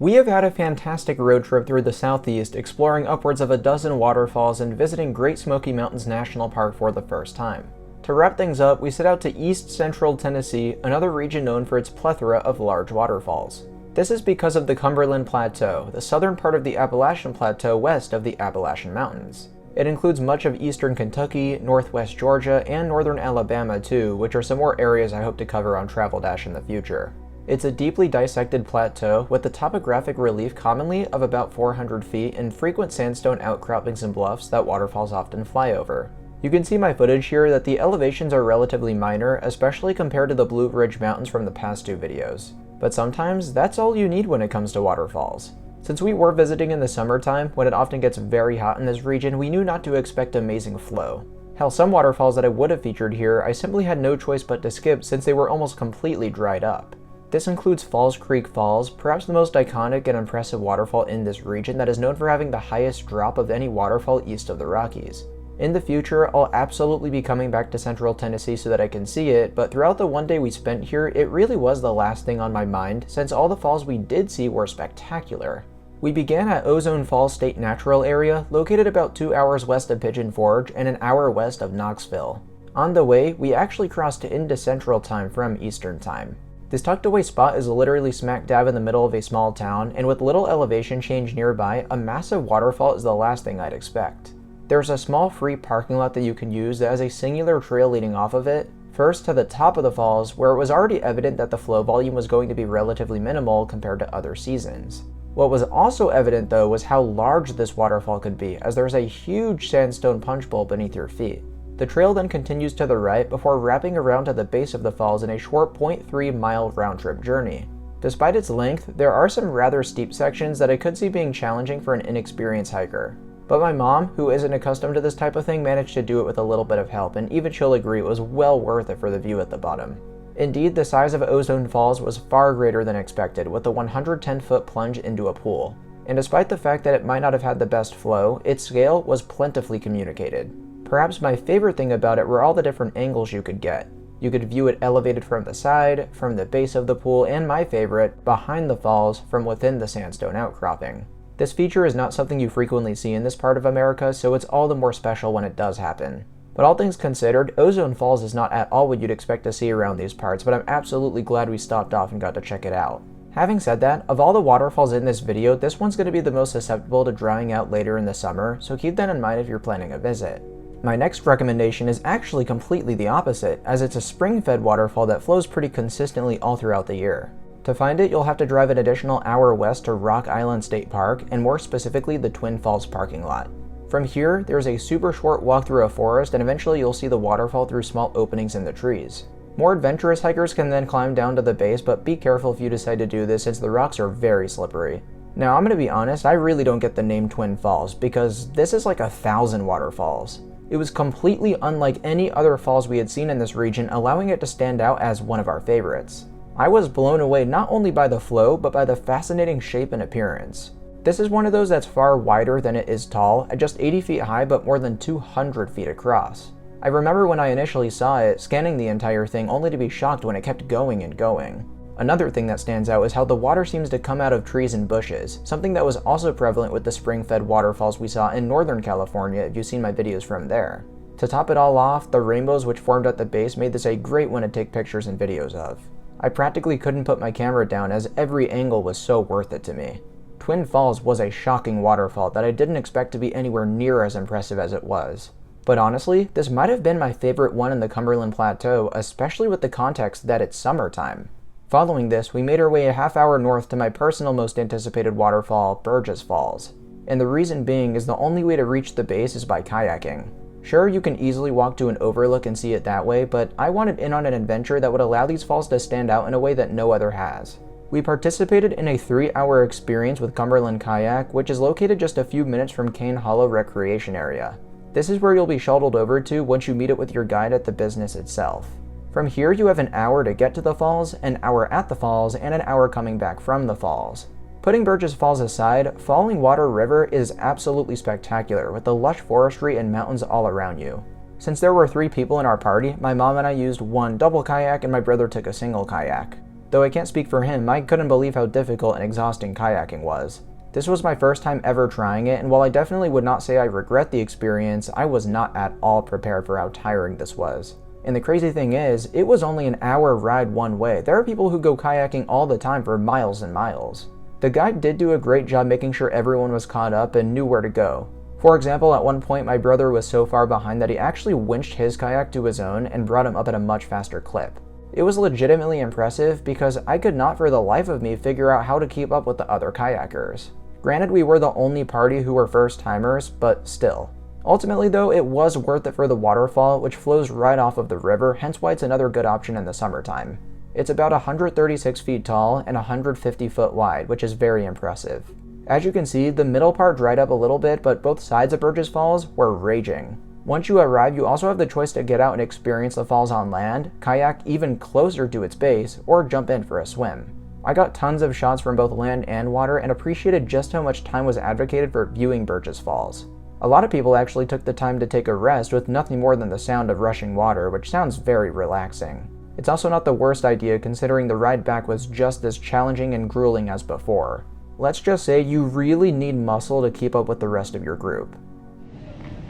We have had a fantastic road trip through the southeast, exploring upwards of a dozen waterfalls and visiting Great Smoky Mountains National Park for the first time. To wrap things up, we set out to East Central Tennessee, another region known for its plethora of large waterfalls. This is because of the Cumberland Plateau, the southern part of the Appalachian Plateau west of the Appalachian Mountains. It includes much of eastern Kentucky, northwest Georgia, and northern Alabama too, which are some more areas I hope to cover on Travel Dash in the future. It's a deeply dissected plateau with the topographic relief commonly of about 400 feet and frequent sandstone outcroppings and bluffs that waterfalls often fly over. You can see my footage here that the elevations are relatively minor, especially compared to the Blue Ridge Mountains from the past two videos. But sometimes that's all you need when it comes to waterfalls. Since we were visiting in the summertime, when it often gets very hot in this region, we knew not to expect amazing flow. Hell, some waterfalls that I would have featured here, I simply had no choice but to skip since they were almost completely dried up. This includes Falls Creek Falls, perhaps the most iconic and impressive waterfall in this region that is known for having the highest drop of any waterfall east of the Rockies. In the future, I'll absolutely be coming back to Central Tennessee so that I can see it, but throughout the one day we spent here, it really was the last thing on my mind since all the falls we did see were spectacular. We began at Ozone Falls State Natural Area, located about 2 hours west of Pigeon Forge and an hour west of Knoxville. On the way, we actually crossed into Central Time from Eastern Time. This tucked away spot is literally smack dab in the middle of a small town, and with little elevation change nearby, a massive waterfall is the last thing I'd expect. There's a small free parking lot that you can use that has a singular trail leading off of it, first to the top of the falls, where it was already evident that the flow volume was going to be relatively minimal compared to other seasons. What was also evident though was how large this waterfall could be, as there's a huge sandstone punch bowl beneath your feet. The trail then continues to the right before wrapping around to the base of the falls in a short 0.3-mile round-trip journey. Despite its length, there are some rather steep sections that I could see being challenging for an inexperienced hiker. But my mom, who isn't accustomed to this type of thing, managed to do it with a little bit of help, and even she'll agree it was well worth it for the view at the bottom. Indeed, the size of Ozone Falls was far greater than expected, with a 110-foot plunge into a pool. And despite the fact that it might not have had the best flow, its scale was plentifully communicated. Perhaps my favorite thing about it were all the different angles you could get. You could view it elevated from the side, from the base of the pool, and my favorite, behind the falls from within the sandstone outcropping. This feature is not something you frequently see in this part of America, so it's all the more special when it does happen. But all things considered, Ozone Falls is not at all what you'd expect to see around these parts, but I'm absolutely glad we stopped off and got to check it out. Having said that, of all the waterfalls in this video, this one's going to be the most susceptible to drying out later in the summer, so keep that in mind if you're planning a visit. My next recommendation is actually completely the opposite, as it's a spring-fed waterfall that flows pretty consistently all throughout the year. To find it, you'll have to drive an additional hour west to Rock Island State Park, and more specifically the Twin Falls parking lot. From here, there's a super short walk through a forest, and eventually you'll see the waterfall through small openings in the trees. More adventurous hikers can then climb down to the base, but be careful if you decide to do this since the rocks are very slippery. Now, I'm gonna be honest, I really don't get the name Twin Falls, because this is like 1,000 waterfalls. It was completely unlike any other falls we had seen in this region, allowing it to stand out as one of our favorites. I was blown away not only by the flow, but by the fascinating shape and appearance. This is one of those that's far wider than it is tall, at just 80 feet high but more than 200 feet across. I remember when I initially saw it, scanning the entire thing only to be shocked when it kept going and going. Another thing that stands out is how the water seems to come out of trees and bushes, something that was also prevalent with the spring-fed waterfalls we saw in Northern California if you've seen my videos from there. To top it all off, the rainbows which formed at the base made this a great one to take pictures and videos of. I practically couldn't put my camera down as every angle was so worth it to me. Twin Falls was a shocking waterfall that I didn't expect to be anywhere near as impressive as it was. But honestly, this might have been my favorite one in the Cumberland Plateau, especially with the context that it's summertime. Following this, we made our way a half hour north to my personal most anticipated waterfall, Burgess Falls. And the reason being is the only way to reach the base is by kayaking. Sure, you can easily walk to an overlook and see it that way, but I wanted in on an adventure that would allow these falls to stand out in a way that no other has. We participated in a 3-hour experience with Cumberland Kayak, which is located just a few minutes from Cane Hollow Recreation Area. This is where you'll be shuttled over to once you meet it with your guide at the business itself. From here, you have an hour to get to the falls, an hour at the falls, and an hour coming back from the falls. Putting Burgess Falls aside, Falling Water River is absolutely spectacular with the lush forestry and mountains all around you. Since there were 3 people in our party, my mom and I used one double kayak and my brother took a single kayak. Though I can't speak for him, I couldn't believe how difficult and exhausting kayaking was. This was my first time ever trying it, and while I definitely would not say I regret the experience, I was not at all prepared for how tiring this was. And the crazy thing is, it was only an hour ride one way. There are people who go kayaking all the time for miles and miles. The guide did do a great job making sure everyone was caught up and knew where to go. For example, at one point my brother was so far behind that he actually winched his kayak to his own and brought him up at a much faster clip. It was legitimately impressive because I could not for the life of me figure out how to keep up with the other kayakers. Granted, we were the only party who were first-timers, but still. Ultimately though, it was worth it for the waterfall, which flows right off of the river, hence why it's another good option in the summertime. It's about 136 feet tall and 150 foot wide, which is very impressive. As you can see, the middle part dried up a little bit, but both sides of Burgess Falls were raging. Once you arrive, you also have the choice to get out and experience the falls on land, kayak even closer to its base, or jump in for a swim. I got tons of shots from both land and water and appreciated just how much time was advocated for viewing Burgess Falls. A lot of people actually took the time to take a rest with nothing more than the sound of rushing water, which sounds very relaxing. It's also not the worst idea considering the ride back was just as challenging and grueling as before. Let's just say you really need muscle to keep up with the rest of your group.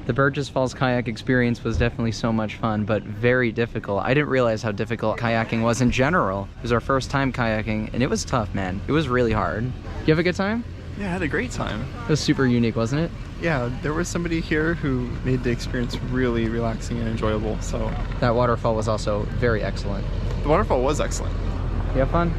The Burgess Falls kayak experience was definitely so much fun, but very difficult. I didn't realize how difficult kayaking was in general. It was our first time kayaking, and it was tough, man. It was really hard. You have a good time? Yeah, I had a great time. It was super unique, wasn't it? Yeah, there was somebody here who made the experience really relaxing and enjoyable, so. That waterfall was also very excellent. The waterfall was excellent. You have fun?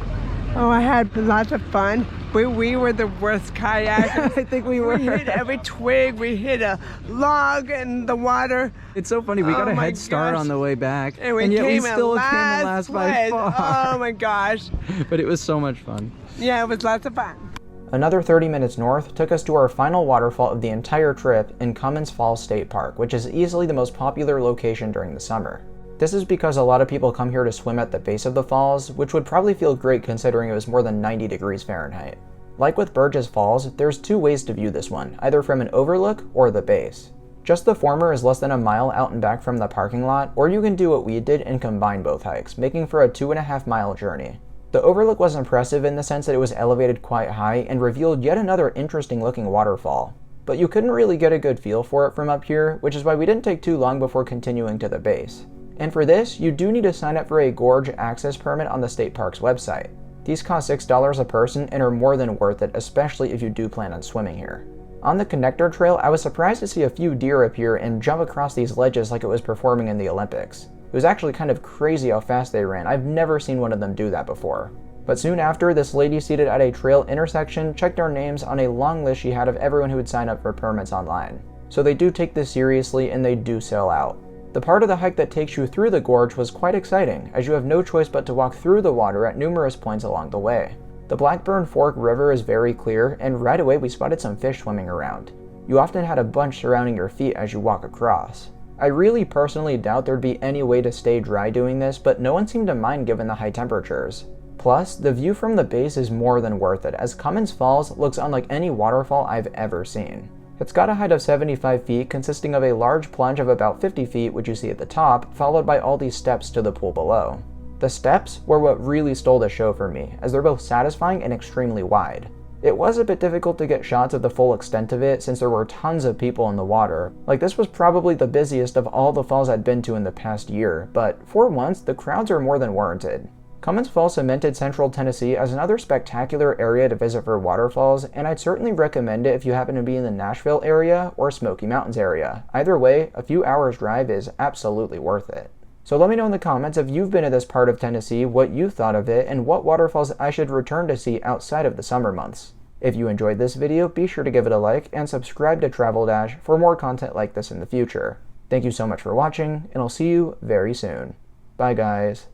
Oh, I had lots of fun. We were the worst kayakers. I think we were. We hit every twig, we hit a log in the water. It's so funny, we got a head start on the way back, and yet we still came in last by far. Oh my gosh. But it was so much fun. Yeah, it was lots of fun. Another 30 minutes north took us to our final waterfall of the entire trip in Cummins Falls State Park, which is easily the most popular location during the summer. This is because a lot of people come here to swim at the base of the falls, which would probably feel great considering it was more than 90 degrees Fahrenheit. Like with Burgess Falls, there's two ways to view this one, either from an overlook or the base. Just the former is less than a mile out and back from the parking lot, or you can do what we did and combine both hikes, making for a 2.5 mile journey. The overlook was impressive in the sense that it was elevated quite high and revealed yet another interesting looking waterfall. But you couldn't really get a good feel for it from up here, which is why we didn't take too long before continuing to the base. And for this, you do need to sign up for a gorge access permit on the state park's website. These cost $6 a person and are more than worth it, especially if you do plan on swimming here. On the connector trail, I was surprised to see a few deer appear and jump across these ledges like it was performing in the Olympics. It was actually kind of crazy how fast they ran. I've never seen one of them do that before. But soon after, this lady seated at a trail intersection checked our names on a long list she had of everyone who would sign up for permits online. So they do take this seriously and they do sell out. The part of the hike that takes you through the gorge was quite exciting, as you have no choice but to walk through the water at numerous points along the way. The Blackburn Fork River is very clear, and right away we spotted some fish swimming around. You often had a bunch surrounding your feet as you walk across. I really personally doubt there'd be any way to stay dry doing this, but no one seemed to mind given the high temperatures. Plus, the view from the base is more than worth it, as Cummins Falls looks unlike any waterfall I've ever seen. It's got a height of 75 feet, consisting of a large plunge of about 50 feet, which you see at the top, followed by all these steps to the pool below. The steps were what really stole the show for me, as they're both satisfying and extremely wide. It was a bit difficult to get shots of the full extent of it since there were tons of people in the water. Like, this was probably the busiest of all the falls I'd been to in the past year, but for once, the crowds are more than warranted. Cummins Falls cemented central Tennessee as another spectacular area to visit for waterfalls, and I'd certainly recommend it if you happen to be in the Nashville area or Smoky Mountains area. Either way, a few hours drive is absolutely worth it. So let me know in the comments if you've been to this part of Tennessee, what you thought of it, and what waterfalls I should return to see outside of the summer months. If you enjoyed this video, be sure to give it a like and subscribe to Travel Dash for more content like this in the future. Thank you so much for watching, and I'll see you very soon. Bye guys.